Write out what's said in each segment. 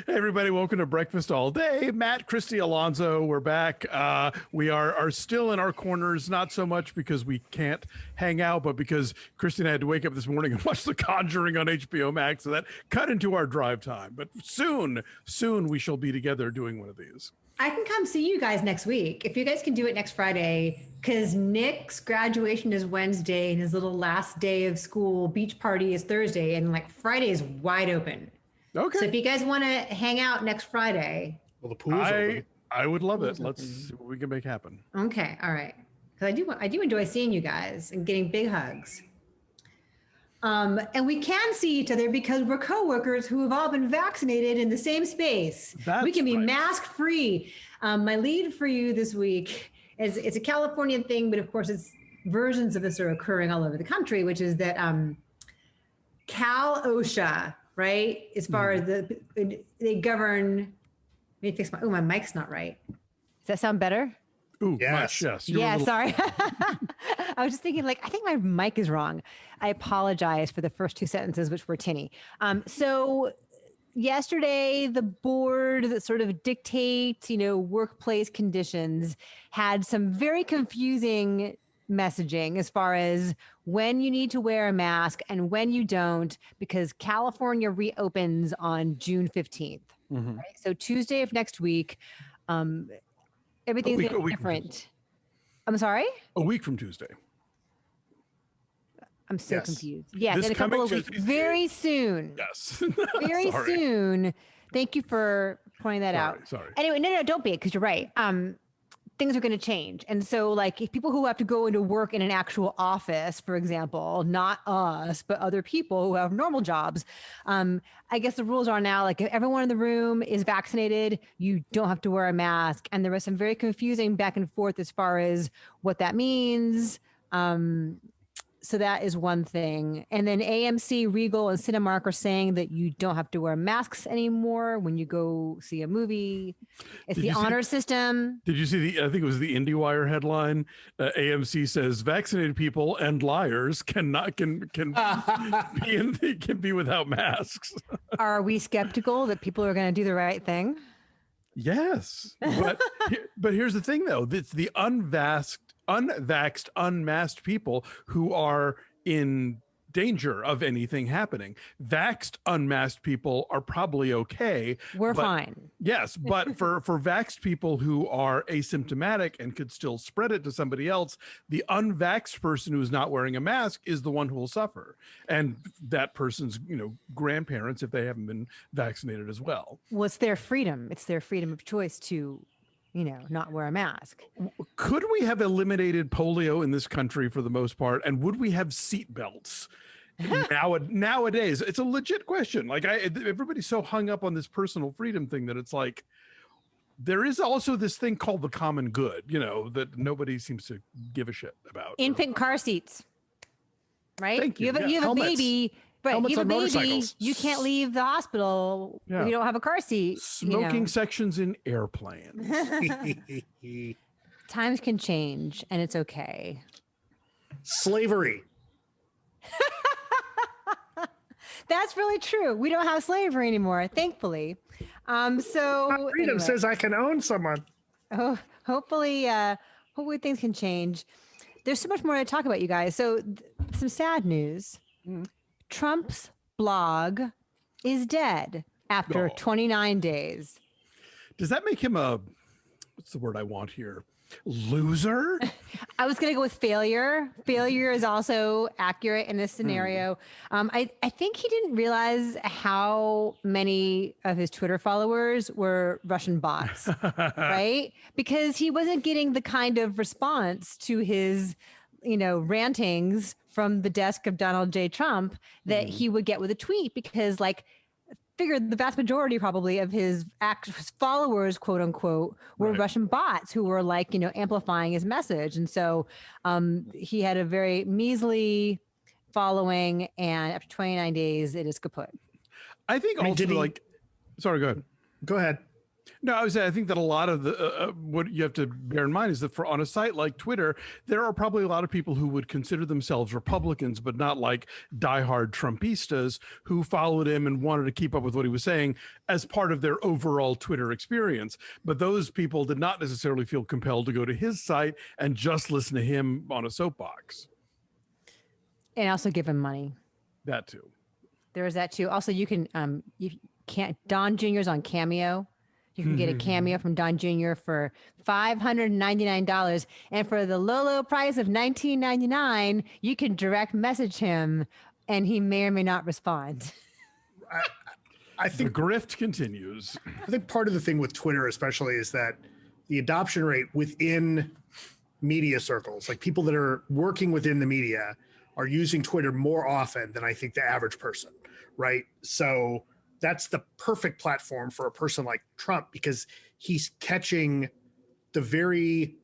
Hey everybody, welcome to Breakfast All Day. Matt, Christy, Alonso, we're back. We are still in our corners, not so much because we can't hang out, but because Christy and I had to wake up this morning and watch The Conjuring on HBO Max, so that cut into our drive time. But soon we shall be together doing one of these. I can come see you guys next week if you guys can do it next Friday, because Nick's graduation is Wednesday and his little last day of school beach party is Thursday, and like Friday is wide open. Okay. So if you guys want to hang out next Friday, well, the pool's open. I would love it. Let's see what we can make happen. Okay, all right. Because I do enjoy seeing you guys and getting big hugs. And we can see each other because we're coworkers who have all been vaccinated in the same space. We can be mask free. My lead for you this week is it's a Californian thing, but of course it's versions of this are occurring all over the country, which is that Cal OSHA, right? As far as they govern. Let me fix my mic's not right. Does that sound better? Ooh, yes. Yes. Yeah, sorry. I was just thinking, like, I think my mic is wrong. I apologize for the first two sentences, which were tinny. So yesterday, the board that sort of dictates, workplace conditions had some very confusing messaging as far as when you need to wear a mask and when you don't, because California reopens on June 15th. Right? So Tuesday of next week, everything's different. I'm sorry? A week from Tuesday. I'm so confused. Yes, in a couple of weeks. Very soon. Yes. Very soon. Thank you for pointing that out. Sorry. Anyway, no, don't be, because you're right. Things are going to change. And so like if people who have to go into work in an actual office, for example, not us, but other people who have normal jobs, I guess the rules are now like if everyone in the room is vaccinated, you don't have to wear a mask. And there was some very confusing back and forth as far as what that means. So that is one thing. And then AMC, Regal, and Cinemark are saying that you don't have to wear masks anymore when you go see a movie. It's the honor system. Did you see I think it was the IndieWire headline. AMC says vaccinated people and liars can be without masks. Are we skeptical that people are going to do the right thing? Yes. But here's the thing, though. It's the unvaxxed, unmasked people who are in danger of anything happening. Vaxxed, unmasked people are probably okay. We're fine. Yes, but for vaxxed people who are asymptomatic and could still spread it to somebody else, the unvaxxed person who is not wearing a mask is the one who will suffer. And that person's, grandparents, if they haven't been vaccinated as well. Well, it's their freedom. It's their freedom of choice to not wear a mask. Could we have eliminated polio in this country for the most part? And would we have seat belts nowadays? It's a legit question. Like everybody's so hung up on this personal freedom thing that it's like, there is also this thing called the common good, that nobody seems to give a shit about. Infant car seats, right? Thank you. You have a baby. Right, you have a baby, you can't leave the hospital if you don't have a car seat. Smoking sections in airplanes. Times can change, and it's okay. Slavery. That's really true. We don't have slavery anymore, thankfully. So freedom says I can own someone. Oh, hopefully things can change. There's so much more to talk about, you guys. So some sad news. Trump's blog is dead after 29 days. Does that make him what's the word I want here? Loser? I was going to go with failure. Failure is also accurate in this scenario. I think he didn't realize how many of his Twitter followers were Russian bots, right? Because he wasn't getting the kind of response to his rantings from the desk of Donald J. Trump that he would get with a tweet, because figured the vast majority probably of his followers, quote unquote, were Russian bots who were amplifying his message. And so he had a very measly following, and after 29 days, it is kaput. I think sorry, go ahead. Go ahead. No, I think that a lot of the what you have to bear in mind is that on a site like Twitter, there are probably a lot of people who would consider themselves Republicans, but not like diehard Trumpistas, who followed him and wanted to keep up with what he was saying as part of their overall Twitter experience. But those people did not necessarily feel compelled to go to his site and just listen to him on a soapbox. And also give him money. That too. There is that too. Also, you can't. Don Jr.'s on Cameo. You can get a cameo from Don Jr. for $599. And for the low price of $19.99, you can direct message him and he may or may not respond. I think the grift continues. I think part of the thing with Twitter especially is that the adoption rate within media circles, like people that are working within the media, are using Twitter more often than I think the average person, right? So that's the perfect platform for a person like Trump because he's catching the very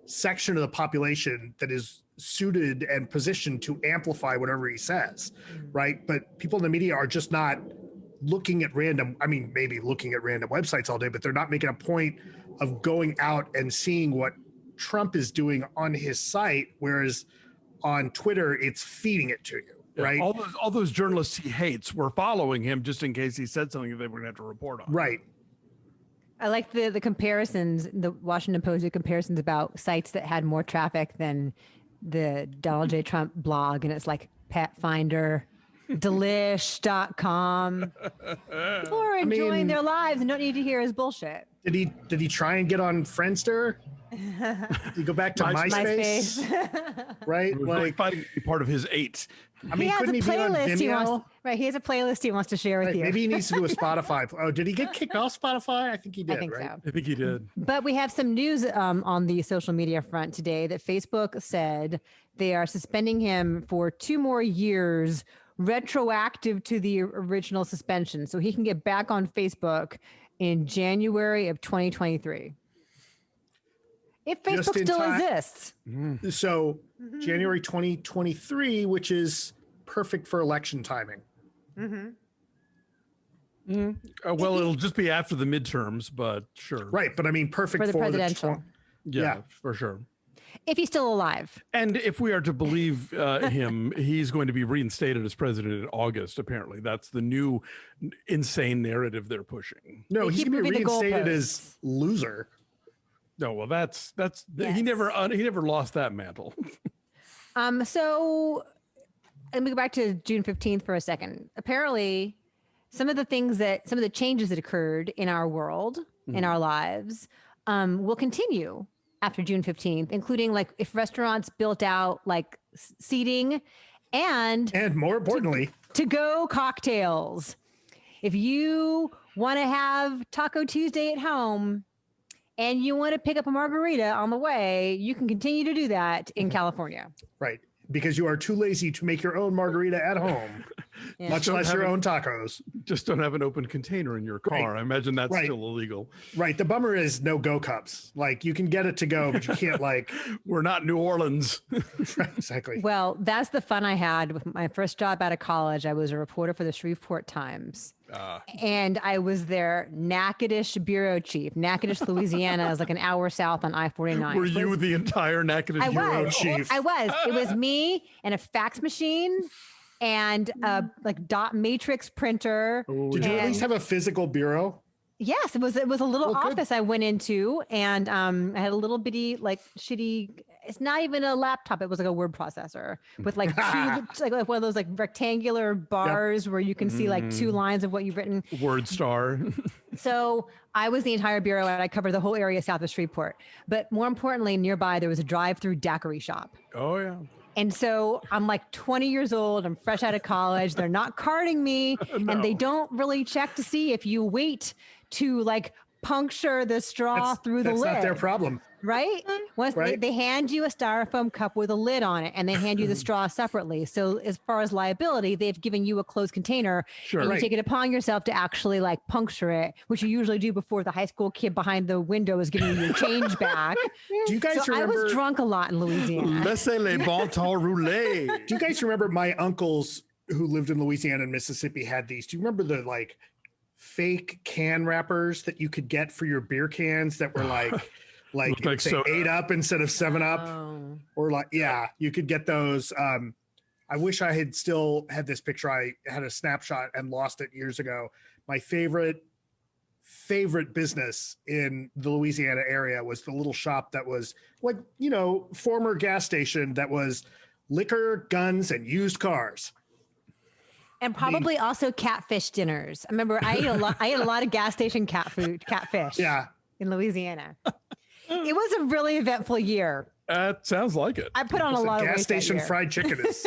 section of the population that is suited and positioned to amplify whatever he says, right? But people in the media are just not looking at maybe looking at random websites all day, but they're not making a point of going out and seeing what Trump is doing on his site, whereas on Twitter, it's feeding it to you. Right. All those journalists he hates were following him just in case he said something that they were going to have to report on. Right. I like the comparisons, the Washington Post did comparisons about sites that had more traffic than the Donald J. Trump blog. And it's like Pet Finder, Delish.com. People are enjoying their lives and don't need to hear his bullshit. Did he try and get on Friendster? Did he go back to MySpace? Right? Like fighting to be part of his 8. I mean, couldn't he be on Vimeo? He has a playlist he wants to share with you. Maybe he needs to do a Spotify. Oh, did he get kicked off Spotify? I think he did. I think right? so. I think he did. But we have some news on the social media front today that Facebook said they are suspending him for 2 more years, retroactive to the original suspension. So he can get back on Facebook in January of 2023. If Facebook still exists. So January 2023, which is perfect for election timing. Well, it'll just be after the midterms, but sure. Right. But I mean, perfect for the presidential. Yeah, for sure. If he's still alive. And if we are to believe him, he's going to be reinstated as president in August, apparently. That's the new insane narrative they're pushing. No, he's going to be reinstated as loser. No, well, that's yes. He never lost that mantle. So let me go back to June 15th for a second. Apparently, some of the changes that occurred in our world, in our lives, will continue after June 15th, including like if restaurants built out like seating and more importantly, to-go cocktails. If you want to have Taco Tuesday at home and you want to pick up a margarita on the way, you can continue to do that in California. Right. Because you are too lazy to make your own margarita at home, much less your own tacos. Just don't have an open container in your car. Right. I imagine that's still illegal. Right. The bummer is no go cups. Like you can get it to go, but you can't like. We're not New Orleans. Right, exactly. Well, that's the fun I had with my first job out of college. I was a reporter for the Shreveport Times. And I was their Natchitoches bureau chief. Natchitoches, Louisiana is like an hour south on I-49. Were you the entire Natchitoches bureau chief? I was. It was me and a fax machine and a like dot matrix printer. Did you at least have a physical bureau? Yes, it was a little office I went into, and I had a little bitty like shitty. It's not even a laptop. It was like a word processor with like two, like one of those like rectangular bars where you can see like 2 lines of what you've written. Word star. So I was the entire bureau and I covered the whole area south of Shreveport. But more importantly, nearby there was a drive-through daiquiri shop. Oh yeah. And so I'm like 20 years old. I'm fresh out of college. They're not carding me, and they don't really check to see if you wait to like puncture the straw through the lid. That's not their problem. Right? Once they hand you a styrofoam cup with a lid on it, and they hand you the straw separately. So as far as liability, they've given you a closed container, and you take it upon yourself to actually like puncture it, which you usually do before the high school kid behind the window is giving you your change back. Do you guys remember? I was drunk a lot in Louisiana. Laissez les bon temps rouler. Do you guys remember my uncles who lived in Louisiana and Mississippi had these? Do you remember the like fake can wrappers that you could get for your beer cans that were like say 8-Up instead of 7-Up. Oh. Or like, yeah, you could get those. I wish I had still had this picture. I had a snapshot and lost it years ago. My favorite business in the Louisiana area was the little shop that was like, former gas station that was liquor, guns, and used cars. And probably also catfish dinners. I remember I ate a lot of gas station catfish. Yeah. In Louisiana. It was a really eventful year. That sounds like it. I put on a lot of weight. Gas station that year. fried chicken is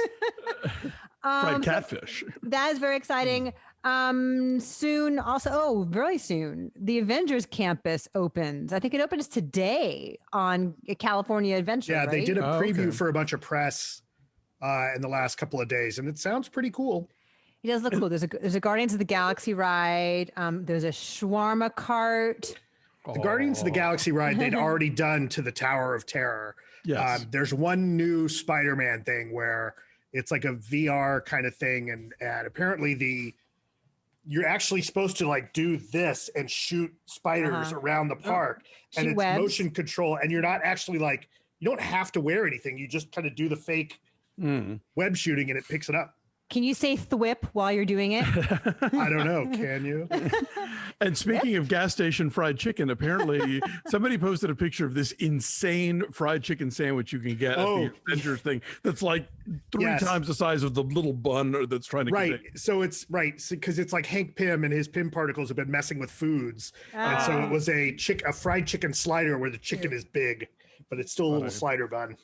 Fried catfish. That is very exciting. Soon also, very soon, the Avengers Campus opens. I think it opens today on California Adventure. Yeah, right? they did a preview for a bunch of press in the last couple of days, and it sounds pretty cool. It does look cool. There's a Guardians of the Galaxy ride. There's a shawarma cart. The Guardians of the Galaxy ride they'd already done to the Tower of Terror. Yes. There's one new Spider-Man thing where it's like a VR kind of thing, and apparently you're actually supposed to like do this and shoot spiders around the park, and it's webs. motion control, and you're not actually like, you don't have to wear anything. You just kind of do the fake web shooting and it picks it up. Can you say thwip while you're doing it? I don't know. Can you? And speaking of gas station fried chicken, apparently somebody posted a picture of this insane fried chicken sandwich you can get at the Avengers thing. That's like 3 times the size of the little bun that's trying to right. contain. So it's right because it's like Hank Pym and his Pym particles have been messing with foods, and so it was a fried chicken slider where the chicken is big, but it's still a little slider bun.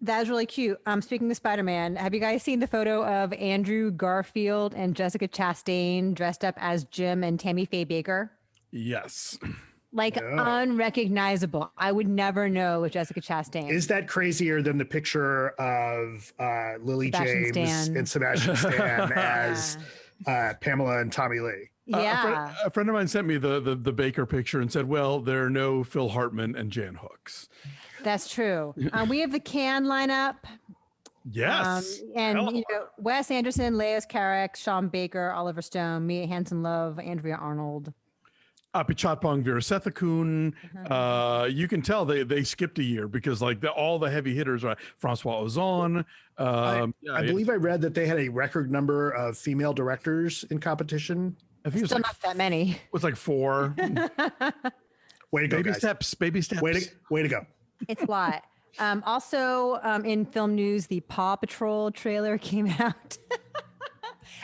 That's really cute. Speaking of Spider-Man, have you guys seen the photo of Andrew Garfield and Jessica Chastain dressed up as Jim and Tammy Faye Baker? Yes. Like unrecognizable. I would never know with Jessica Chastain. Is that crazier than the picture of Lily Sebastian James Stan. and Sebastian Stan as Pamela and Tommy Lee? Yeah. A friend of mine sent me the Baker picture and said, well, there are no Phil Hartman and Jan Hooks. That's true. We have the Can lineup. Yes. And Wes Anderson, Leos Carax, Sean Baker, Oliver Stone, Mia Hansen-Love, Andrea Arnold. Apichatpong Virasethakun. You can tell they skipped a year because like all the heavy hitters are Francois Ozon. I believe I read that they had a record number of female directors in competition. I think Still not that many. It was like 4. Way to go, baby guys. steps. Way to go. It's a lot. Also, in film news, the Paw Patrol trailer came out.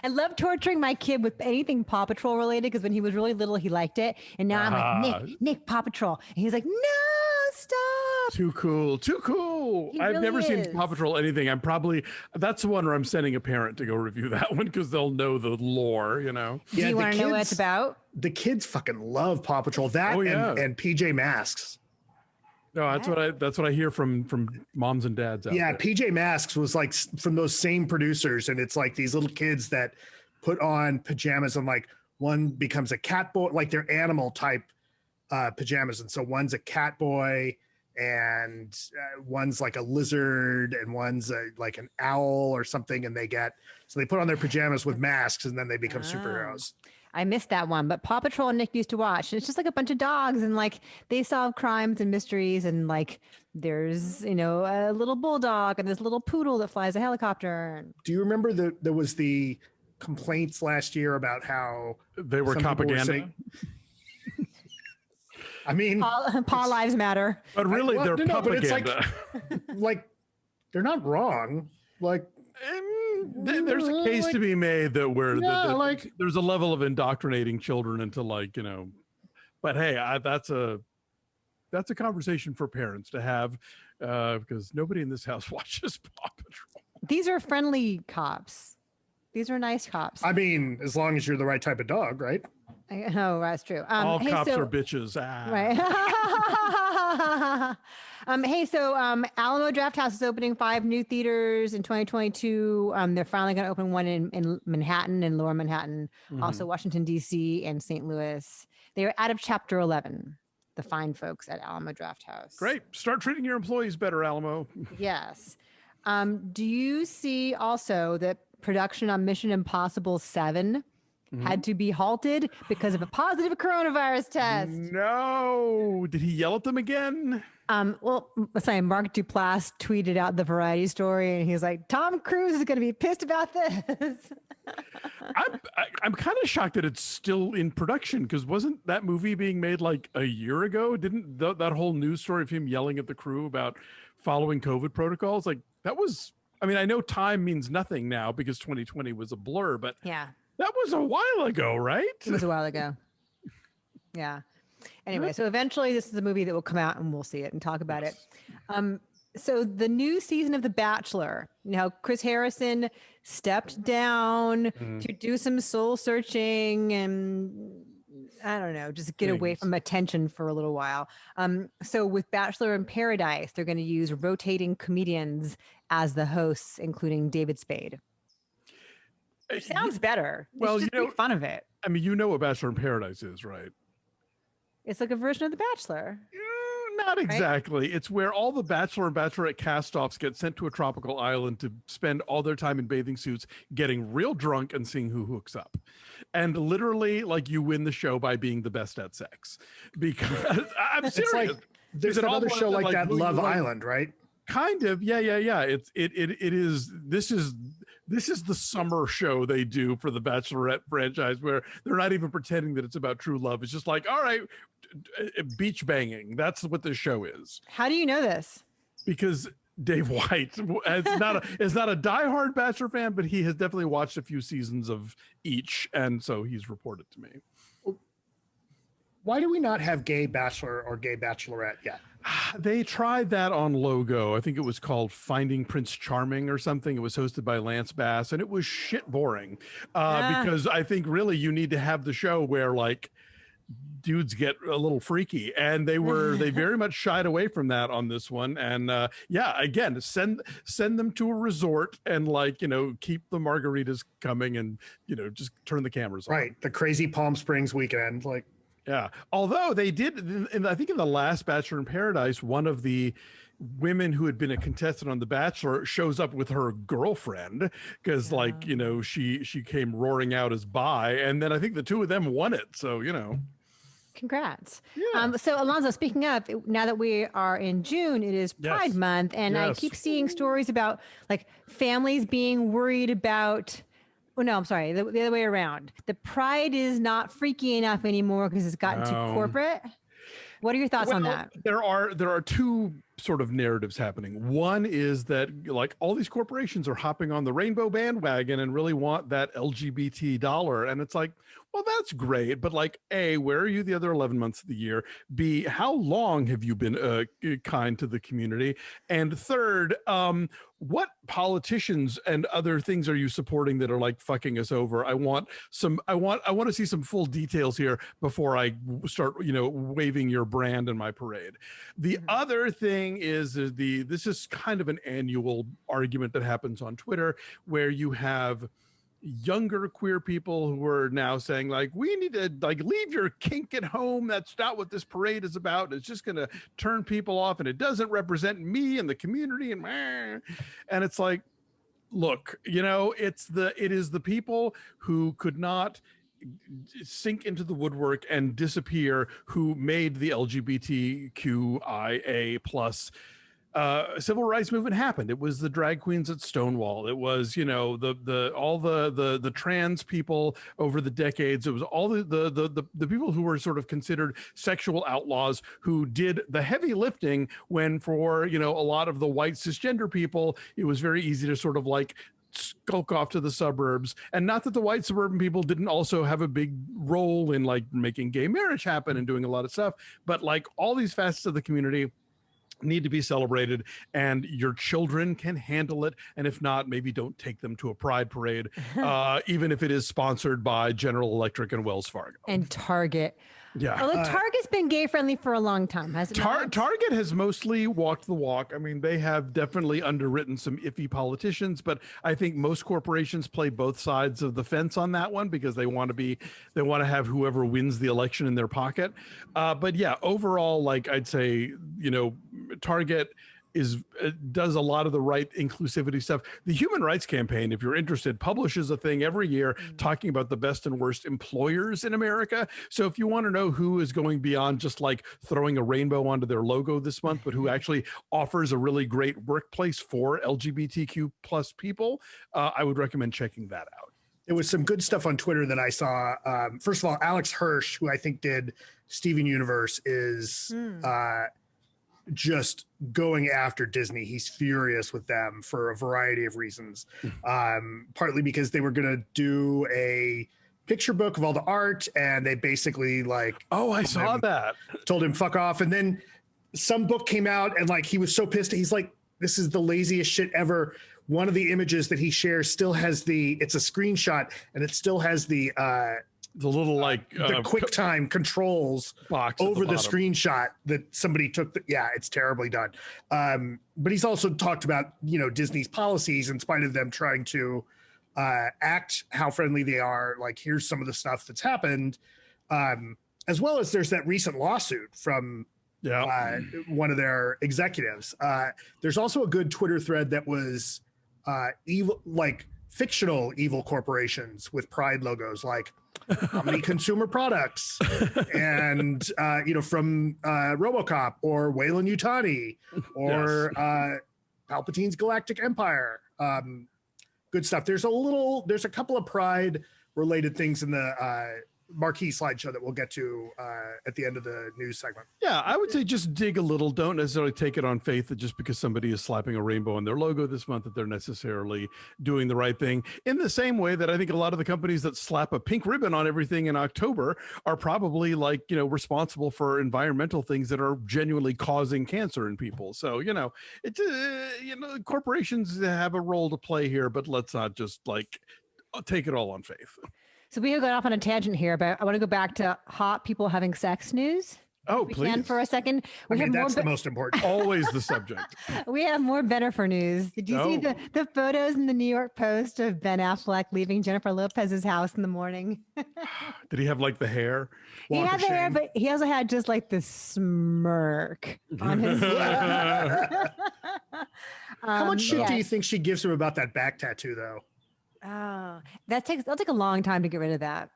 I love torturing my kid with anything Paw Patrol related because when he was really little, he liked it. And now I'm like, Nick, Paw Patrol. And he's like, no, stop. Too cool. I've really never seen is. Paw Patrol anything. That's the one where I'm sending a parent to go review that one because they'll know the lore, Do you want to know what it's about? The kids fucking love Paw Patrol. That and PJ Masks. No, that's what I hear from moms and dads out there. PJ Masks was like from those same producers, and it's like these little kids that put on pajamas, and like one becomes a cat boy, like they're animal type pajamas, and so one's a cat boy, and one's like a lizard, and one's like an owl or something, and they put on their pajamas with masks, and then they become superheroes. I missed that one, but Paw Patrol and Nick used to watch. And it's just like a bunch of dogs, and like they solve crimes and mysteries, and like there's a little bulldog and this little poodle that flies a helicopter. Do you remember there was the complaints last year about how they were propaganda? I mean, Paw Lives Matter, but really they're propaganda. But it's like they're not wrong. Like. There's a case to be made that there's a level of indoctrinating children into but hey, that's a conversation for parents to have because nobody in this house watches Paw Patrol. These are friendly cops. These are nice cops. I mean, as long as you're the right type of dog, right? Oh, that's true. All cops are bitches. Right. Alamo Drafthouse is opening 5 new theaters in 2022. They're finally going to open one in Manhattan and Lower Manhattan, also Washington, D.C. and St. Louis. They are out of Chapter 11, the fine folks at Alamo Drafthouse. Great. Start treating your employees better, Alamo. Yes. Do you see also that production on Mission Impossible 7 had to be halted because of a positive coronavirus test. No, did he yell at them again? Well, sorry, Mark Duplass tweeted out the Variety story, and he was like, "Tom Cruise is going to be pissed about this." I'm kind of shocked that it's still in production, because wasn't that movie being made like a year ago? Didn't that whole news story of him yelling at the crew about following COVID protocols, like that was? I mean, I know time means nothing now because 2020 was a blur, but Yeah, that was a while ago, right? it was a while ago. Yeah. Anyway, so eventually this is a movie that will come out and we'll see it and talk about it. So the new season of The Bachelor, Chris Harrison stepped down to do some soul searching and I don't know, just get away from attention for a little while. So with Bachelor in Paradise, they're going to use rotating comedians as the hosts, including David Spade. It sounds better. Well, just make fun of it. I mean, you know what Bachelor in Paradise is, right? It's like a version of The Bachelor. Not exactly. Right? It's where all the Bachelor and Bachelorette cast-offs get sent to a tropical island to spend all their time in bathing suits, getting real drunk and seeing who hooks up. And literally, like, you win the show by being the best at sex. Because I'm serious. Like, there's another show like that, Love Island, right? Kind of. Yeah. It is. This is the summer show they do for the Bachelorette franchise, where they're not even pretending that it's about true love. It's just like, all right, beach banging. That's what this show is. How do you know this? Because Dave White is not a diehard Bachelor fan, but he has definitely watched a few seasons of each, and so he's reported to me. Why do we not have gay Bachelor or gay Bachelorette yet? They tried that on Logo. I think it was called Finding Prince Charming or something. It was hosted by Lance Bass, and it was shit boring because I think really you need to have the show where like dudes get a little freaky, and they very much shied away from that on this one. And again, send them to a resort and keep the margaritas coming, and just turn the cameras on. Right, the crazy Palm Springs weekend, like. Yeah, although they did, I think in the last Bachelor in Paradise, one of the women who had been a contestant on The Bachelor shows up with her girlfriend because she came roaring out as bi, and then I think the two of them won it. So Congrats. Yeah. So Alonso, speaking of, now that we are in June, it is Pride Month, and I keep seeing stories about like families being worried about. Oh, no, I'm sorry. The other way around. The Pride is not freaky enough anymore because it's gotten too corporate. What are your thoughts on that? There are two sort of narratives happening. One is that like all these corporations are hopping on the rainbow bandwagon and really want that LGBT dollar. And it's like, well, that's great. But like, A, where are you the other 11 months of the year? B, how long have you been kind to the community? And third, what politicians and other things are you supporting that are like fucking us over? I want to see some full details here before I start, waving your brand in my parade. The other thing is this is kind of an annual argument that happens on Twitter where you have younger queer people who are now saying like, we need to like leave your kink at home. That's not what this parade is about. It's just going to turn people off, and it doesn't represent me and the community. And it's like, look, it is the people who could not sink into the woodwork and disappear who made the LGBTQIA plus civil rights movement happened. It was the drag queens at Stonewall. It was, all the trans people over the decades. It was all the people who were sort of considered sexual outlaws who did the heavy lifting when for, a lot of the white cisgender people, it was very easy to sort of like skulk off to the suburbs. And not that the white suburban people didn't also have a big role in like making gay marriage happen and doing a lot of stuff, but like all these facets of the community need to be celebrated, and your children can handle it. And if not, maybe don't take them to a pride parade, even if it is sponsored by General Electric and Wells Fargo and Target. Yeah. Although Target's been gay friendly for a long time, hasn't it? Target has mostly walked the walk. I mean, they have definitely underwritten some iffy politicians, but I think most corporations play both sides of the fence on that one because they want to have whoever wins the election in their pocket. But yeah, overall, like I'd say, Target does a lot of the right inclusivity stuff. The Human Rights Campaign, if you're interested, publishes a thing every year talking about the best and worst employers in America. So if you want to know who is going beyond just like throwing a rainbow onto their logo this month, but who actually offers a really great workplace for LGBTQ plus people, I would recommend checking that out. There was some good stuff on Twitter that I saw. First of all, Alex Hirsch, who I think did Steven Universe, is just going after Disney. He's furious with them for a variety of reasons. Partly because they were going to do a picture book of all the art, and they basically I saw that. Told him fuck off. And then some book came out, and he was so pissed. He's like, this is the laziest shit ever. One of the images that he shares still has it's a screenshot, and it still has the little the QuickTime controls box over the screenshot that somebody took. It's terribly done. But he's also talked about, Disney's policies in spite of them trying to act how friendly they are. Like, here's some of the stuff that's happened, as well as there's that recent lawsuit from one of their executives. There's also a good Twitter thread that was evil, fictional evil corporations with pride logos, like how many consumer products, and from RoboCop or Weyland Yutani or Palpatine's Galactic Empire. Good stuff. There's a couple of pride related things in the marquee slideshow that we'll get to at the end of the news segment. Yeah, I would say just dig a little. Don't necessarily take it on faith that just because somebody is slapping a rainbow on their logo this month that they're necessarily doing the right thing. In the same way that I think a lot of the companies that slap a pink ribbon on everything in October are probably responsible for environmental things that are genuinely causing cancer in people. So, corporations have a role to play here, but let's not just take it all on faith. So we have gone off on a tangent here, but I want to go back to hot people having sex news. Oh, please. For a second. That's the most important. Always the subject. We have more Bennifer news. Did you see the photos in the New York Post of Ben Affleck leaving Jennifer Lopez's house in the morning? Did he have the hair? He had the hair, but he also had just the smirk on his How much shit do you think she gives him about that back tattoo, though? Oh, that'll take a long time to get rid of that.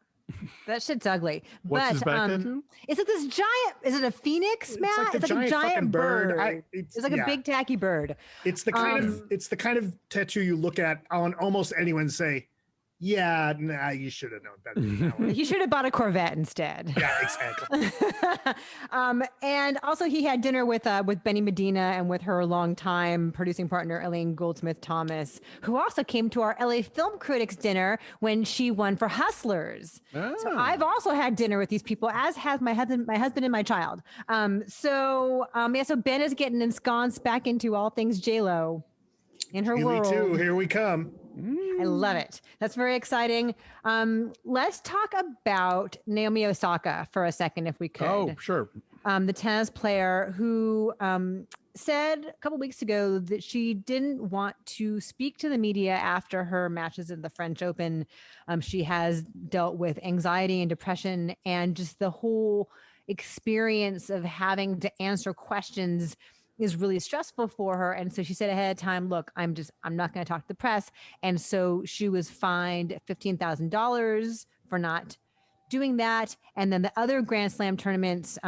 That shit's ugly. What's his back tattoo? Is it this giant? Is it a phoenix, Matt? It's like a giant bird. It's like a big tacky bird. It's the kind of tattoo you look at on almost anyone and say, yeah, nah, you should have known better than that one. You should have bought a Corvette instead. Yeah, exactly. And also he had dinner with Benny Medina and with her longtime producing partner, Elaine Goldsmith Thomas, who also came to our LA Film Critics dinner when she won for Hustlers. Oh. So I've also had dinner with these people, as has my husband and my child. So Ben is getting ensconced back into all things J-Lo in her world. Too. Here we come. I love it. That's very exciting. Let's talk about Naomi Osaka for a second, if we could. Oh, sure. The tennis player who said a couple weeks ago that she didn't want to speak to the media after her matches in the French Open. She has dealt with anxiety and depression, and just the whole experience of having to answer questions is really stressful for her. And so she said ahead of time, look, I'm not going to talk to the press. And so she was fined $15,000 for not doing that. And then the other Grand Slam tournaments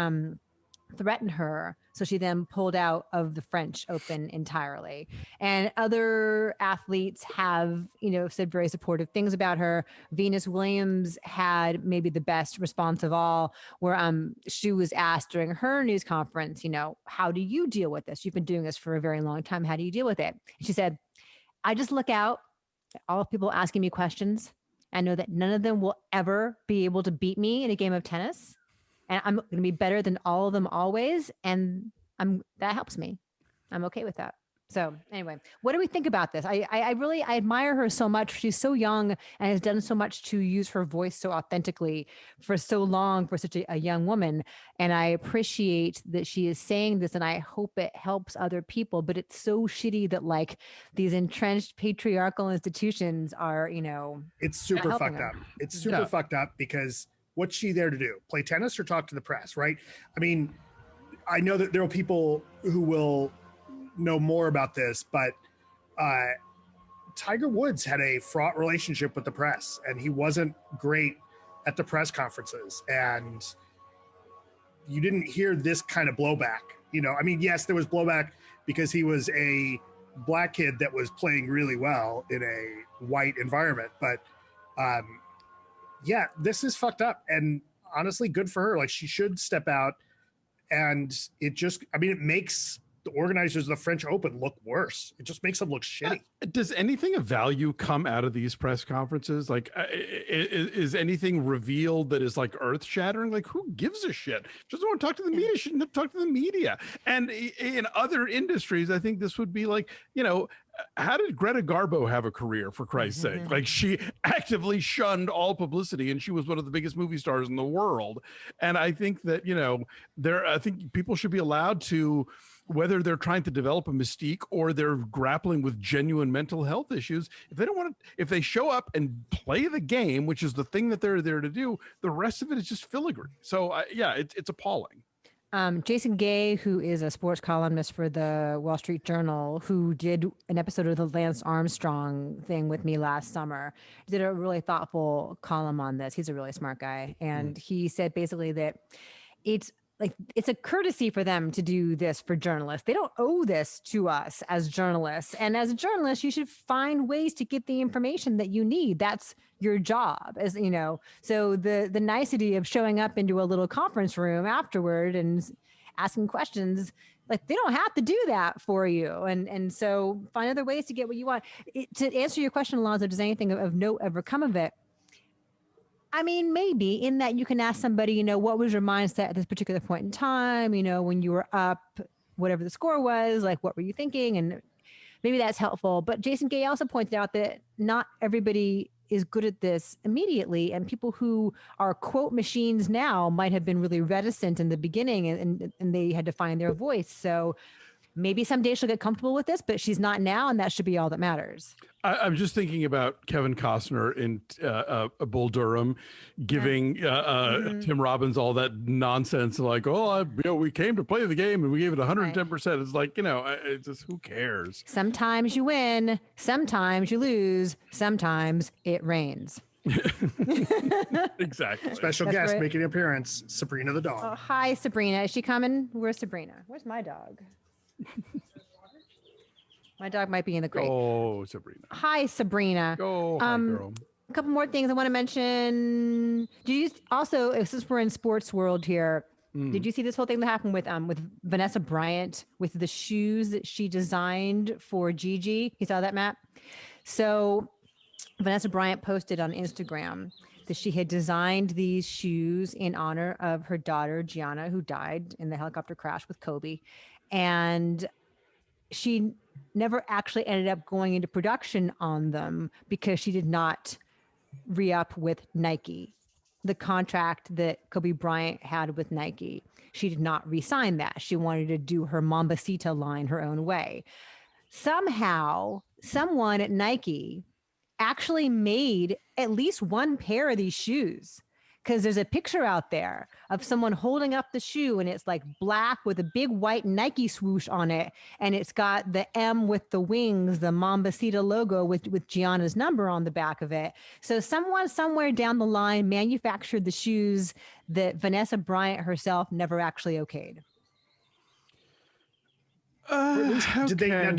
threatened her. So she then pulled out of the French Open entirely. And other athletes have, said very supportive things about her. Venus Williams had maybe the best response of all, where she was asked during her news conference, how do you deal with this? You've been doing this for a very long time. How do you deal with it? And she said, I just look out at all the people asking me questions. I know that none of them will ever be able to beat me in a game of tennis. And I'm going to be better than all of them always. And that helps me. I'm okay with that. So anyway, what do we think about this? I admire her so much. She's so young and has done so much to use her voice so authentically for so long for such a young woman. And I appreciate that she is saying this, and I hope it helps other people. But it's so shitty that these entrenched patriarchal institutions are, it's super fucked up. It's super fucked up because what's she there to do? Play tennis or talk to the press, right? I mean, I know that there are people who will know more about this, but Tiger Woods had a fraught relationship with the press, and he wasn't great at the press conferences. And you didn't hear this kind of blowback. You know, I mean, yes, there was blowback because he was a black kid that was playing really well in a white environment. But yeah, this is fucked up. And honestly, good for her. Like, she should step out. And it just, I mean, it makes the organizers of the French Open look worse. It just makes them look shitty. Does anything of value come out of these press conferences? Like, is anything revealed that is like earth shattering? Like, who gives a shit? Just want to talk to the media. Shouldn't have talked to the media. And in other industries, I think this would be like, you know, how did Greta Garbo have a career, for Christ's sake? Like, she actively shunned all publicity, and she was one of the biggest movie stars in the world. And I think that, you know, I think people should be allowed to, whether they're trying to develop a mystique or they're grappling with genuine mental health issues, if they don't want to, if they show up and play the game, which is the thing that they're there to do, the rest of it is just filigree. So yeah, it's appalling. Jason Gay, who is a sports columnist for the Wall Street Journal, who did an episode of the Lance Armstrong thing with me last summer, did a really thoughtful column on this. He's a really smart guy. And he said basically that it's a courtesy for them to do this for journalists. They don't owe this to us as journalists. And as a journalist, you should find ways to get the information that you need. That's your job, as you know. So the nicety of showing up into a little conference room afterward and asking questions, like, they don't have to do that for you. And so find other ways to get what you want. To answer your question, Alonso, does anything of note ever come of it? I mean, maybe, in that you can ask somebody, you know, what was your mindset at this particular point in time? You know, when you were up, whatever the score was, like, what were you thinking? And maybe that's helpful. But Jason Gay also pointed out that not everybody is good at this immediately. And people who are quote machines now might have been really reticent in the beginning, and they had to find their voice. So maybe someday she'll get comfortable with this, but she's not now, and that should be all that matters. I'm just thinking about Kevin Costner in Bull Durham giving Tim Robbins all that nonsense, like, oh, we came to play the game and we gave it 110%. It's like, you know, it's just, who cares? Sometimes you win, sometimes you lose, sometimes it rains. Exactly. Special That's guest right. making an appearance, Sabrina the dog. Oh, hi, Sabrina. Is she coming? Where's Sabrina? Where's my dog? My dog might be in the crate. Oh, Sabrina. Hi, Sabrina. Oh, hi, girl. A couple more things I want to mention. Did you also, since we're in sports world here, did you see this whole thing that happened with Vanessa Bryant with the shoes that she designed for Gigi? You saw that, Matt? So Vanessa Bryant posted on Instagram that she had designed these shoes in honor of her daughter, Gianna, who died in the helicopter crash with Kobe. And she never actually ended up going into production on them because she did not re-up with Nike. The contract that Kobe Bryant had with Nike, she did not re-sign that. She wanted to do her Mambasita line her own way. Somehow, someone at Nike actually made at least one pair of these shoes, because there's a picture out there of someone holding up the shoe, and it's like black with a big white Nike swoosh on it. And it's got the M with the wings, the Mambasita logo with Gianna's number on the back of it. So someone somewhere down the line manufactured the shoes that Vanessa Bryant herself never actually okayed. Did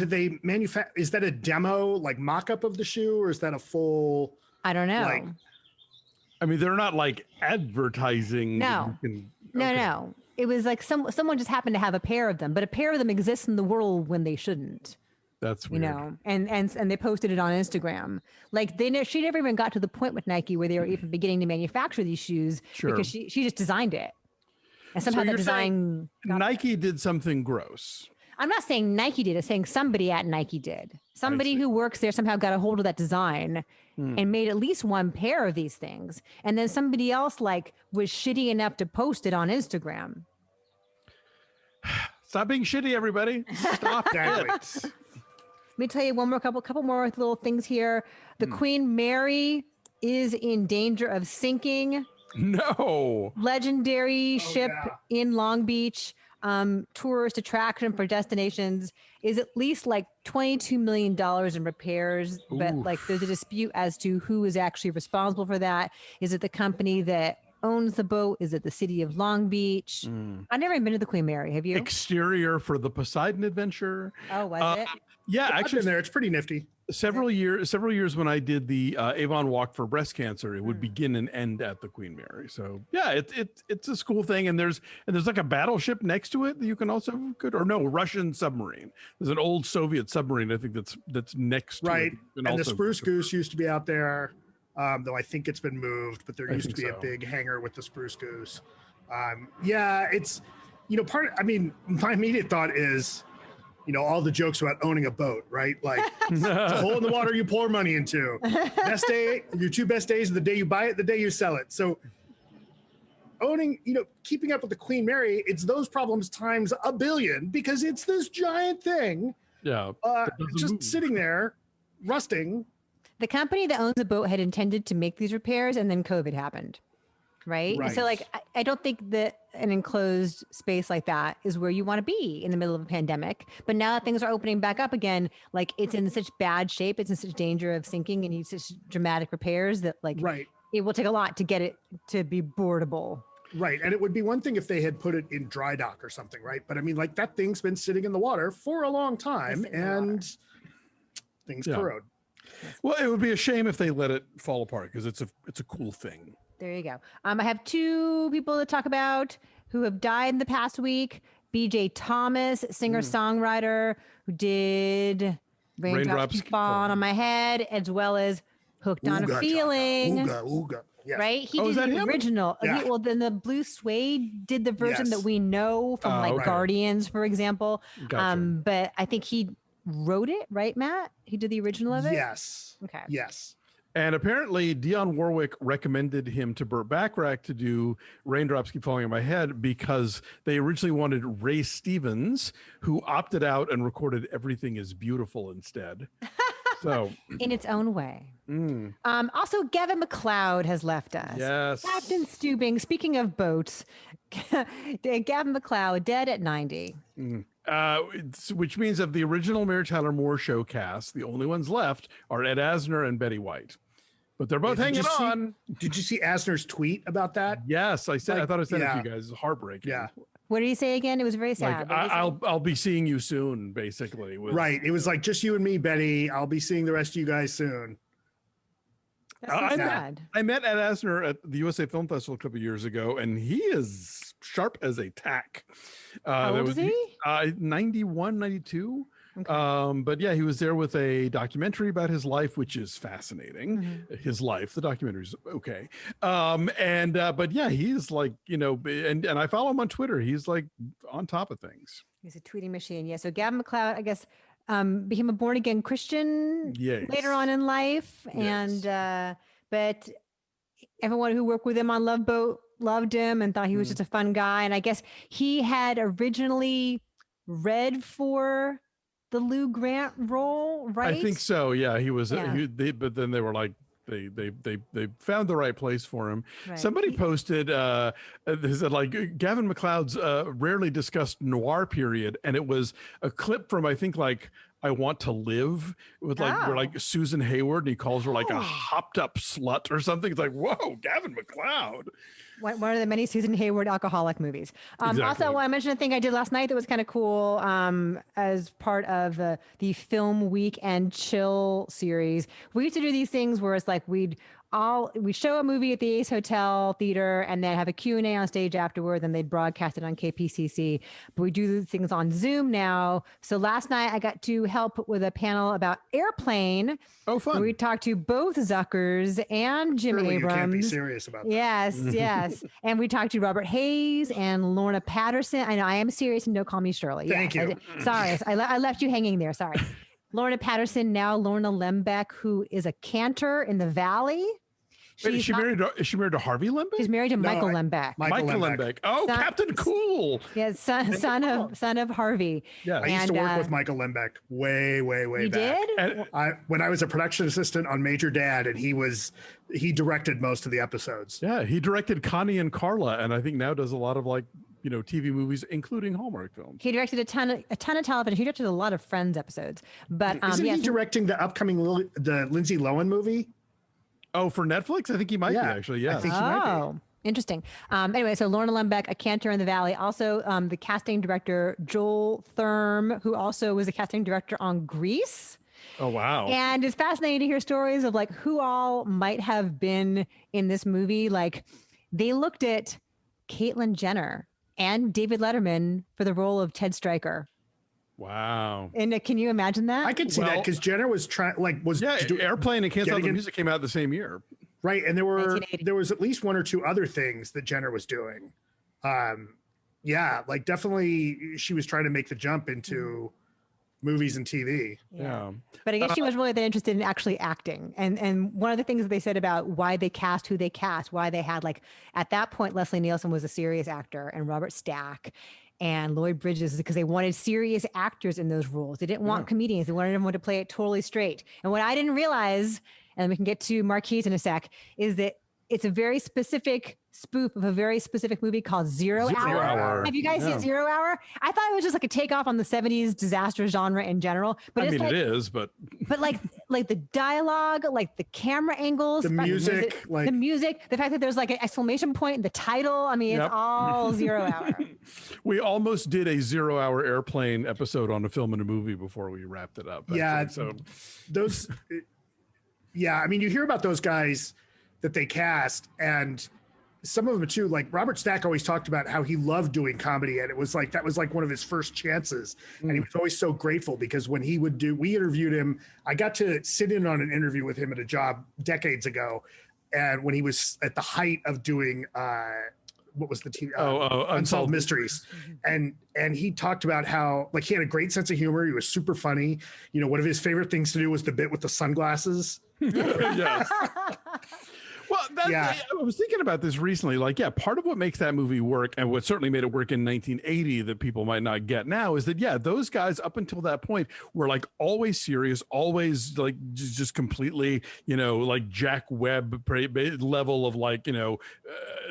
they manufacture? Is that a demo, like mock-up of the shoe, or is that a full? I don't know. Like, I mean, they're not like advertising. No. No. It was like someone just happened to have a pair of them, but a pair of them exists in the world when they shouldn't. That's weird. You know, and they posted it on Instagram. Like she never even got to the point with Nike where they were even beginning to manufacture these shoes, because she just designed it. And somehow the design. Nike did something gross. I'm not saying Nike did. I'm saying somebody at Nike did. Somebody who works there somehow got a hold of that design and made at least one pair of these things. And then somebody else was shitty enough to post it on Instagram. Stop being shitty, everybody. Stop it. Let me tell you couple more little things here. The Queen Mary is in danger of sinking. No. Legendary ship in Long Beach. tourist attraction for destinations is at least like $22 million in repairs. But like there's a dispute as to who is actually responsible for that. Is it the company that owns the boat? Is it the city of Long Beach? I've never even been to the Queen Mary. Have you? Exterior for the Poseidon Adventure. Oh, was it? Yeah, I've actually, been there. It's pretty nifty. several years when I did the Avon Walk for breast cancer, it would begin and end at the Queen Mary. So yeah, it's a cool thing, and there's like a battleship next to it that you can also Russian submarine. There's an old Soviet submarine I think that's next to Right, it. and the Spruce Goose used to be out there, though I think it's been moved. But there used to be so. a big hangar with the Spruce Goose. Yeah, it's my immediate thought is, all the jokes about owning a boat, right? Like it's a hole in the water you pour money into. Best day, your two best days are the day you buy it, the day you sell it. So owning, keeping up with the Queen Mary, it's those problems times a billion because it's this giant thing. Yeah. Just sitting there, rusting. The company that owns the boat had intended to make these repairs, and then COVID happened. Right. So like, I don't think that an enclosed space like that is where you want to be in the middle of a pandemic. But now that things are opening back up again, like it's in such bad shape, it's in such danger of sinking and needs such dramatic repairs that like it will take a lot to get it to be boardable. Right. And it would be one thing if they had put it in dry dock or something, right? But I mean, like that thing's been sitting in the water for a long time and things corrode. Well, it would be a shame if they let it fall apart because it's a cool thing. There you go. I have two people to talk about who have died in the past week. B.J. Thomas, singer-songwriter, who did Raindrops Keep Falling on My Head, as well as Hooked on a Feeling. Yes. Right? He did the original. Yeah. Well, then the Blue Suede did the version that we know from Guardians, for example. Gotcha. But I think he wrote it, right, Matt? He did the original of it? Yes. Okay. Yes. And apparently Dionne Warwick recommended him to Burt Bacharach to do Raindrops Keep Falling on My Head because they originally wanted Ray Stevens, who opted out and recorded Everything is Beautiful instead. So in its own way. Also, Gavin MacLeod has left us. Yes. Captain Stubing, speaking of boats, Gavin MacLeod dead at 90. Which means of the original Mary Tyler Moore Show cast, the only ones left are Ed Asner and Betty White. But they're both hanging on. Did you see Asner's tweet about that? Yes, I said. I thought I sent it to you guys. It's heartbreaking. Yeah. What did he say again? It was very sad. Like, I'll be seeing you soon, basically. Right. It was like, just you and me, Betty. I'll be seeing the rest of you guys soon. That's so sad. I met Ed Asner at the USA Film Festival a couple of years ago, and he is sharp as a tack. How old is he? 91, 92. Okay. But yeah, he was there with a documentary about his life, which is fascinating. His life, the documentary is okay. But yeah, he's like, and I follow him on Twitter. He's like on top of things. He's a tweeting machine. Yeah. So Gavin MacLeod, I guess, became a born again Christian later on in life. Yes. And, but everyone who worked with him on Love Boat loved him and thought he was just a fun guy. And I guess he had originally read for the Lou Grant role, right? I think so. Yeah, he was. But then they were like, they found the right place for him. Right. Somebody posted they said like Gavin MacLeod's rarely discussed noir period, and it was a clip from I think like I Want to Live with where like Susan Hayward, and he calls her like a hopped up slut or something. It's like, whoa, Gavin MacLeod. One of the many Susan Hayward alcoholic movies. Exactly. Also, I want to mention a thing I did last night that was kind of cool as part of the Film Week and Chill series. We used to do these things where it's like we'd show a movie at the Ace Hotel Theater and then have a Q&A on stage afterward, and they'd broadcast it on KPCC. But we do things on Zoom now. So last night I got to help with a panel about Airplane. Oh, fun. We talked to both Zuckers and Jim Abrams. You can't be serious about that. Yes. And we talked to Robert Hayes and Lorna Patterson. I know I am serious, and don't call me Shirley. Thank you. Sorry, I left you hanging there. Sorry. Lorna Patterson, now Lorna Lembeck, who is a cantor in the Valley. Wait, is she married to Harvey Lembeck? She's married to Michael Lembeck. Michael Lembeck. Oh, Captain Cool. Yes, son of Harvey. Yeah, I used to work with Michael Lembeck way you back. Did? When I was a production assistant on Major Dad, and he directed most of the episodes. Yeah, he directed Connie and Carla, and I think now does a lot of like TV movies, including Hallmark films. He directed a ton of television. He directed a lot of Friends episodes. But isn't he directing the upcoming the Lindsay Lohan movie? Oh, for Netflix? I think he might be, actually. Yeah. I think he might be. Interesting. Anyway, so Lorna Lembeck, A Canter in the Valley. Also, the casting director, Joel Thurm, who also was the casting director on Grease. Oh, wow. And it's fascinating to hear stories of like who all might have been in this movie. Like they looked at Caitlyn Jenner and David Letterman for the role of Ted Stryker. Wow. And can you imagine that? I could see that because Jenner was Airplane and Can't Stop the Music came out the same year. Right. And there was at least one or two other things that Jenner was doing. Like definitely she was trying to make the jump into movies and TV. Yeah. But I guess she was really interested in actually acting. And one of the things that they said about why they cast who they cast, why they had like at that point Leslie Nielsen was a serious actor and Robert Stack and Lloyd Bridges, because they wanted serious actors in those roles. They didn't want comedians. They wanted everyone to play it totally straight. And what I didn't realize, and we can get to marquees in a sec, is that it's a very specific spoof of a very specific movie called Zero Hour. Have you guys seen Zero Hour? I thought it was just like a takeoff on the 70s disaster genre in general. But I mean, like, it is, but like the dialogue, like the camera angles, the music, the fact that there's like an exclamation point in the title. I mean, it's all Zero Hour. We almost did a 0 Hour Airplane episode on a film and a movie before we wrapped it up. Those, I mean, you hear about those guys that they cast, and some of them too, like Robert Stack always talked about how he loved doing comedy, and it was like that was like one of his first chances. And he was always so grateful because when we interviewed him, I got to sit in on an interview with him at a job decades ago, and when he was at the height of doing what was the TV Unsolved Mysteries. And he talked about how like he had a great sense of humor. He was super funny. One of his favorite things to do was the bit with the sunglasses. Yes. Well, I was thinking about this recently. Like, part of what makes that movie work, and what certainly made it work in 1980 that people might not get now, is that those guys up until that point were like always serious, always like just completely, like Jack Webb level of like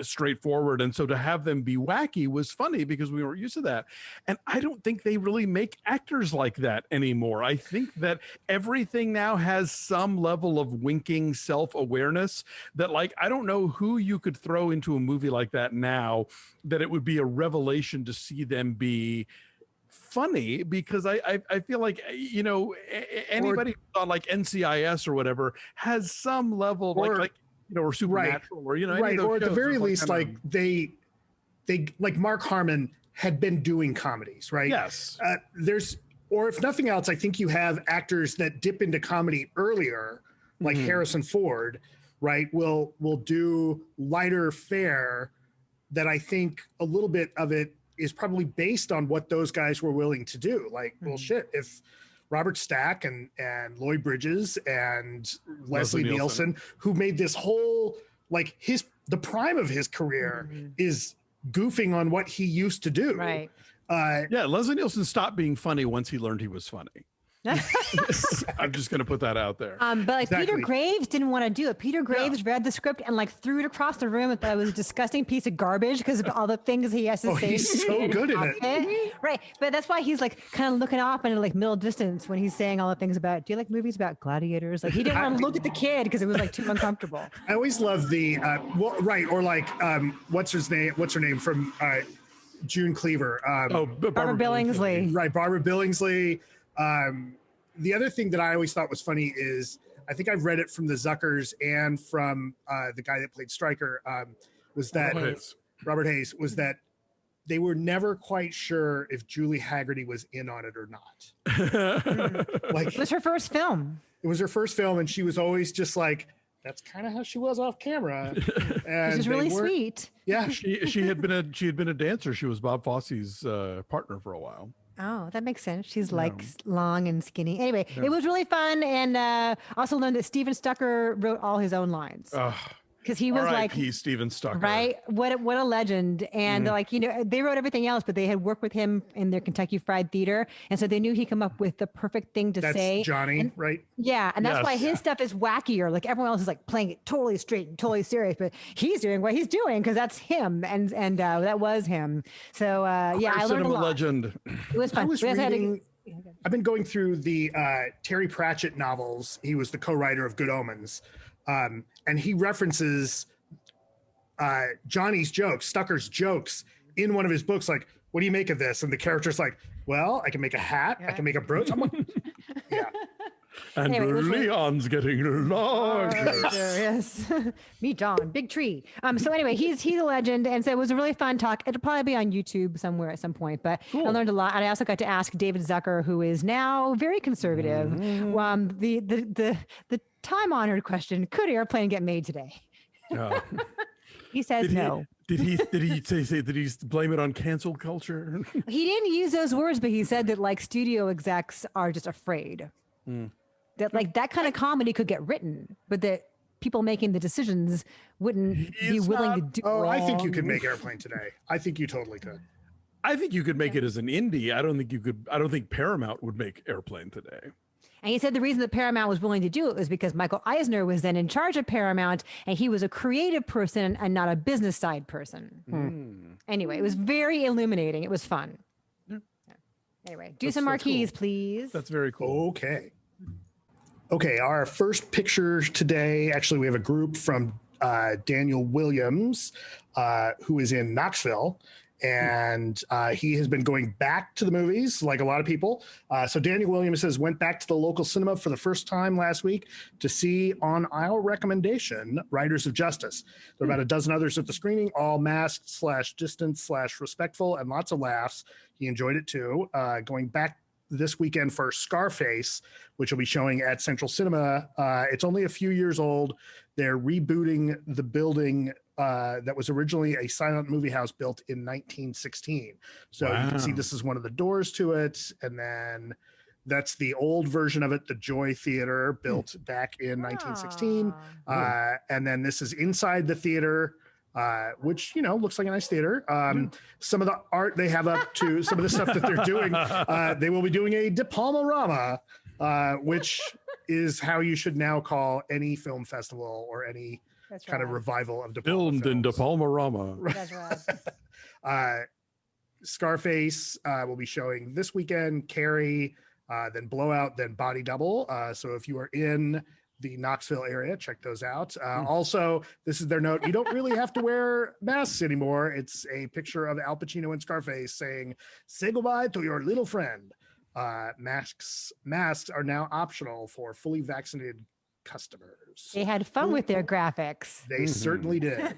straightforward. And so to have them be wacky was funny because we weren't used to that. And I don't think they really make actors like that anymore. I think that everything now has some level of winking self-awareness that, like, I don't know who you could throw into a movie like that now that it would be a revelation to see them be funny, because I feel like anybody on like NCIS or whatever has some level of or Supernatural or or at the very least like they like Mark Harmon had been doing comedies, right? Yes. Or if nothing else, I think you have actors that dip into comedy earlier, like Harrison Ford, right? Will do lighter fare that I think a little bit of it is probably based on what those guys were willing to do. Like, well, shit, if Robert Stack and Lloyd Bridges and Leslie Nielsen, who made this whole, like the prime of his career is goofing on what he used to do. Right. Leslie Nielsen stopped being funny once he learned he was funny. I'm just going to put that out there. But like Peter Graves didn't want to do it. Peter Graves read the script and like threw it across the room. That was a disgusting piece of garbage because of all the things he has to say. He's so good in it. Right. But that's why he's like kind of looking off into like middle distance when he's saying all the things about, do you like movies about gladiators? Like he didn't want to look at the kid because it was like too uncomfortable. I always love the, or like, what's her name from June Cleaver? Barbara Billingsley. Right. Barbara Billingsley. The other thing that I always thought was funny is I think I've read it from the Zuckers and from the guy that played Stryker, was that Robert Hayes, was that they were never quite sure if Julie Haggerty was in on it or not. Like it was her first film. It was her first film, and she was always just like, that's kind of how she was off camera. And which is really sweet. Yeah. She had been a dancer. She was Bob Fosse's partner for a while. Oh, that makes sense. She's like long and skinny. Anyway, it was really fun. And also learned that Steven Stucker wrote all his own lines. because he was like R.I.P. Steven Stucker. right. What a legend. And like, they wrote everything else, but they had worked with him in their Kentucky Fried Theater. And so they knew he'd come up with the perfect thing to say. That's Johnny, right? Yeah. And that's why Yes. his stuff is wackier. Like everyone else is like playing it totally straight and totally serious, but he's doing what he's doing because that's him. And that was him. So yeah, I learned a lot. Legend. It was fun. I've been going through the Terry Pratchett novels. He was the co-writer of Good Omens. And he references Johnny's jokes, Stucker's jokes in one of his books. Like, what do you make of this? And the character's like, well, I can make a hat. I can make a brooch. I'm like, yeah. And Anyway, Leon's getting larger. Yes. Meet John, big tree. So anyway, he's a legend. And so it was a really fun talk. It'll probably be on YouTube somewhere at some point, but I learned a lot. And I also got to ask David Zucker, who is now very conservative. The time-honored question, could Airplane get made today? He says no. Did he blame it on cancel culture? He didn't use those words, but he said that like studio execs are just afraid that like that kind of comedy could get written, but that people making the decisions wouldn't be willing to do. Oh, I think you could make Airplane today. I think you totally could. I think you could make it as an indie. I don't think Paramount would make Airplane today. And he said the reason that Paramount was willing to do it was because Michael Eisner was then in charge of Paramount and he was a creative person and not a business side person. Anyway, it was very illuminating. It was fun. Anyway, do some marquees, cool. Please. That's very cool. Okay, our first picture today, actually, we have a group from Daniel Williams, who is in Knoxville. And he has been going back to the movies like a lot of people. So Daniel Williams went back to the local cinema for the first time last week to see, on our recommendation, Riders of Justice. There are about a dozen others at the screening, all masked / distant / respectful, and lots of laughs. He enjoyed it too. Going back this weekend for Scarface, which will be showing at Central Cinema. It's only a few years old. They're rebooting the building that was originally a silent movie house built in 1916. So you can see this is one of the doors to it. And then that's the old version of it, the Joy Theater, built back in 1916. And then this is inside the theater, which, looks like a nice theater. Some of the art they have up to, some of the stuff that they're doing, they will be doing a De Palma-rama, which is how you should now call any film festival or any kind of revival of De Palma filmed films. in De Palma-rama. That's right. Scarface will be showing this weekend, Carrie, then Blowout, then Body Double. So if you are in the Knoxville area, check those out. Also, this is their note. You don't really have to wear masks anymore. It's a picture of Al Pacino and Scarface saying, say goodbye to your little friend. Masks are now optional for fully vaccinated customers. They had fun with their graphics. They certainly did.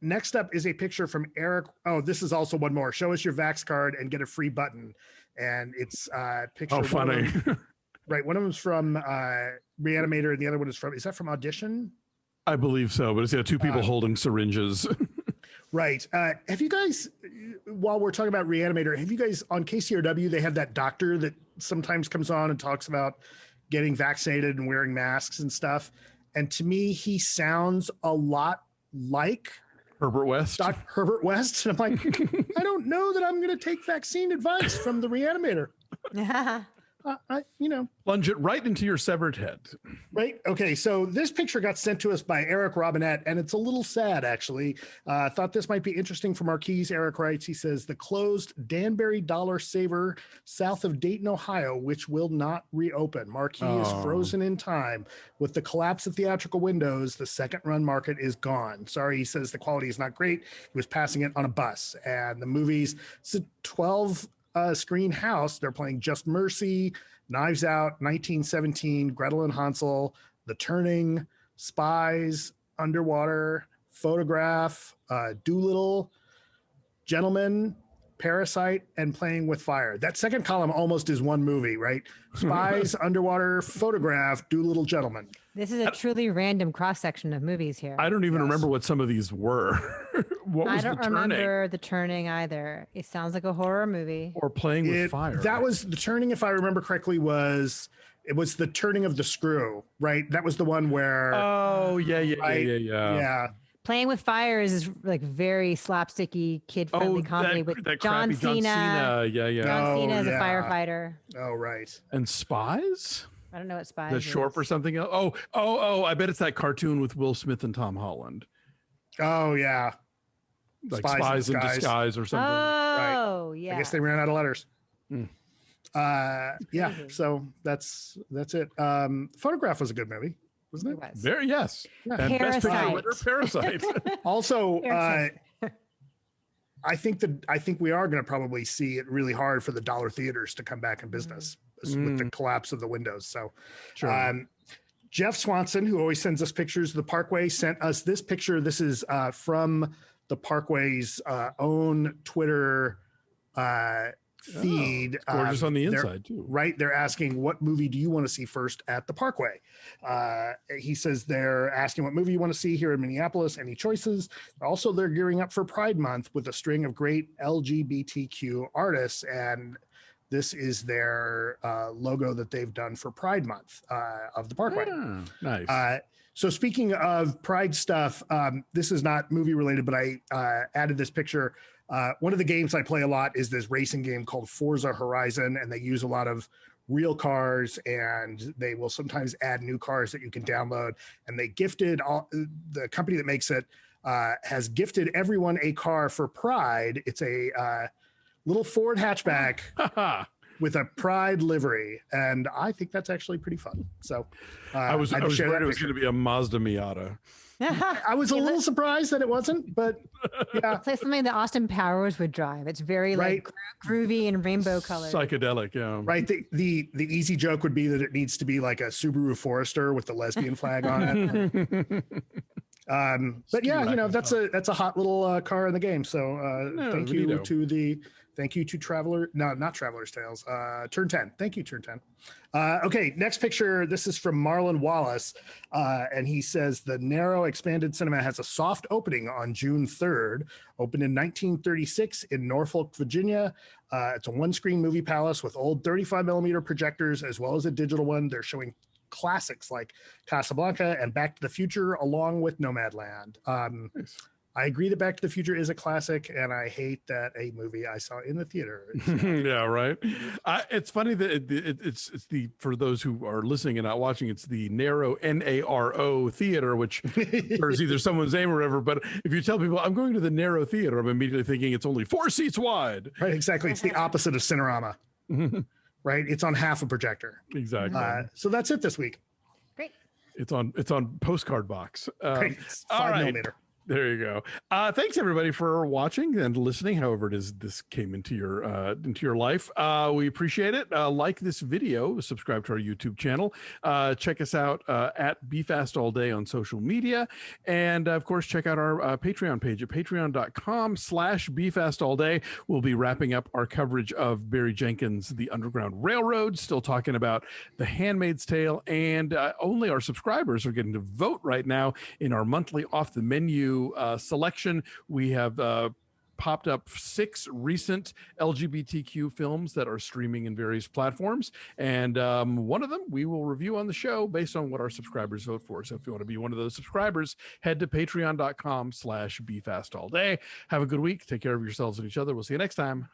Next up is a picture from Eric. Oh, this is also one more. Show us your Vax card and get a free button. And it's a picture. Oh, funny. Right. One of them's from Reanimator and the other one is that from Audition? I believe so, but it's two people holding syringes. Right. Have you guys, while we're talking about Reanimator, have you guys on KCRW, they have that doctor that sometimes comes on and talks about getting vaccinated and wearing masks and stuff. And to me, he sounds a lot like Herbert West. Herbert West. And I'm like, I don't know that I'm going to take vaccine advice from the Reanimator. Plunge it right into your severed head. Right. Okay. So this picture got sent to us by Eric Robinette, and it's a little sad, actually. Thought this might be interesting for Marquees. Eric writes, he says, the closed Danbury Dollar Saver south of Dayton, Ohio, which will not reopen. Marquee is frozen in time. With the collapse of theatrical windows, the second run market is gone. Sorry, he says the quality is not great. He was passing it on a bus. And the movies, it's a 12 screen house. They're playing Just Mercy, Knives Out, 1917, Gretel and Hansel, The Turning, Spies, Underwater, Photograph, Doolittle, Gentleman, Parasite, and Playing with Fire. That second column almost is one movie, right? Spies, Underwater, Photograph, Doolittle, Gentleman. This is a truly random cross-section of movies here. I don't even remember what some of these were. What was I don't The Turning? remember The Turning either. It sounds like a horror movie. Or Playing with Fire. That was The Turning, if I remember correctly, was It was the turning of the screw, right? That was the one where. Oh yeah. Yeah. Playing with Fire is like very slapsticky, kid-friendly comedy with that John crappy Cena. Yeah. John Cena is a yeah. firefighter. Oh, right. And Spies? I don't know what Spies The is. short for something else? Oh, I bet it's that cartoon with Will Smith and Tom Holland. Oh, yeah. Like Spies in Disguise or something. Oh, yeah. I guess they ran out of letters. Mm. Yeah, so that's it. Photograph was a good movie, wasn't it? Very, yes. Yeah. And best picture Parasite. winner, Parasite. Also, Parasite. I think we are going to probably see it really hard for the dollar theaters to come back in business with the collapse of the windows. So, Sure. Geoff Swanson, who always sends us pictures of the Parkway, sent us this picture. This is from the Parkway's own Twitter feed. It's gorgeous on the inside too. Right. They're asking, what movie do you want to see first at the Parkway? He says they're asking what movie you want to see here in Minneapolis. Any choices? Also, they're gearing up for Pride Month with a string of great LGBTQ artists. And this is their logo that they've done for Pride Month of the Parkway. Nice. So speaking of Pride stuff, this is not movie related, but I added this picture. One of the games I play a lot is this racing game called Forza Horizon, and they use a lot of real cars, and they will sometimes add new cars that you can download. And they gifted the company that makes it has gifted everyone a car for Pride. It's a little Ford hatchback with a Pride livery, and I think that's actually pretty fun. So I was worried it was going to be a Mazda Miata. I was a little surprised that it wasn't, but yeah. Play something that Austin Powers would drive. It's very like groovy and rainbow colors. Psychedelic, yeah. Right. The easy joke would be that it needs to be like a Subaru Forester with the lesbian flag on it. But yeah, you know, that's a hot little car in the game. So thank you to not Traveler's Tales. Turn 10. Thank you, Turn 10. Okay, next picture. This is from Marlon Wallace. And he says the narrow expanded cinema has a soft opening on June 3rd, opened in 1936 in Norfolk, Virginia. It's a one-screen movie palace with old 35 millimeter projectors, as well as a digital one. They're showing classics like Casablanca and Back to the Future, along with Nomadland. Nice. I agree that Back to the Future is a classic, and I hate that a movie I saw in the theater. Yeah, right. It's funny that it's the, for those who are listening and not watching, it's the Narrow Naro theater, which is either someone's name or whatever. But if you tell people I'm going to the Narrow theater, I'm immediately thinking it's only 4 seats wide. Right, exactly. It's the opposite of Cinerama. Right, it's on half a projector. Exactly. So that's it this week. Great. It's on postcard box. Great. 5 millimeter. There you go. Thanks everybody for watching and listening. However it is this came into your life. We appreciate it. Like this video, subscribe to our YouTube channel. Check us out at BeFastAllDay on social media. And of course, check out our Patreon page at patreon.com/BeFastAllDay. We'll be wrapping up our coverage of Barry Jenkins' The Underground Railroad, still talking about The Handmaid's Tale, and only our subscribers are getting to vote right now in our monthly Off the Menu selection. We have popped up 6 recent LGBTQ films that are streaming in various platforms, and one of them we will review on the show based on what our subscribers vote for. So if you want to be one of those subscribers, head to patreon.com/BeFastAllDay. Have a good week. Take care of yourselves and each other. We'll see you next time.